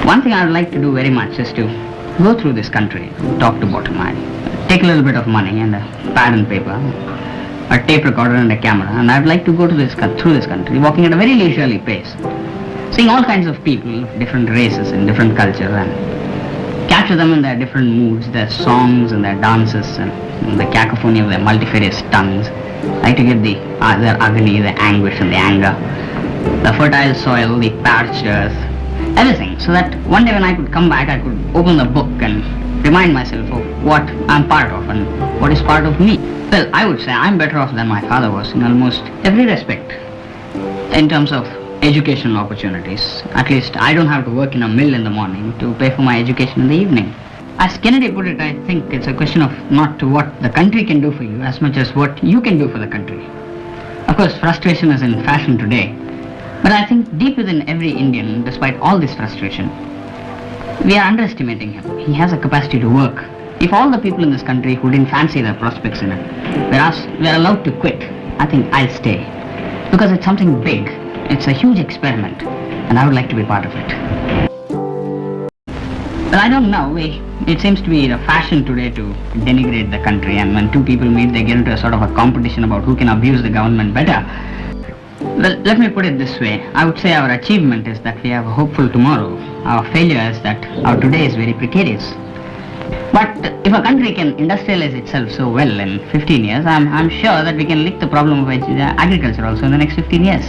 One thing I would like to do very much is to go through this country, top to bottom. I take a little bit of money and a pad and paper, a tape recorder and a camera, and I'd like to go to through this country, walking at a very leisurely pace, seeing all kinds of people, different races and different cultures, and capture them in their different moods, their songs and their dances, and the cacophony of their multifarious tongues. I like to get their agony, the anguish and the anger, the fertile soil, the parched earth, everything, so that one day when I could come back, I could open the book and remind myself of what I'm part of and what is part of me. Well, I would say I'm better off than my father was in almost every respect. In terms of educational opportunities, at least I don't have to work in a mill in the morning to pay for my education in the evening. As Kennedy put it, I think it's a question of not what the country can do for you as much as what you can do for the country. Of course, frustration is in fashion today, but I think deep within every Indian, despite all this frustration, we are underestimating him. He has a capacity to work. If all the people in this country who didn't fancy their prospects in it were allowed to quit, I think I'll stay. Because it's something big. It's a huge experiment, and I would like to be part of it. Well, I don't know. It seems to be the fashion today to denigrate the country, and when two people meet, they get into a sort of a competition about who can abuse the government better. Well, let me put it this way. I would say our achievement is that we have a hopeful tomorrow. Our failure is that our today is very precarious. But if a country can industrialize itself so well in 15 years, I'm sure that we can lick the problem of agriculture also in the next 15 years.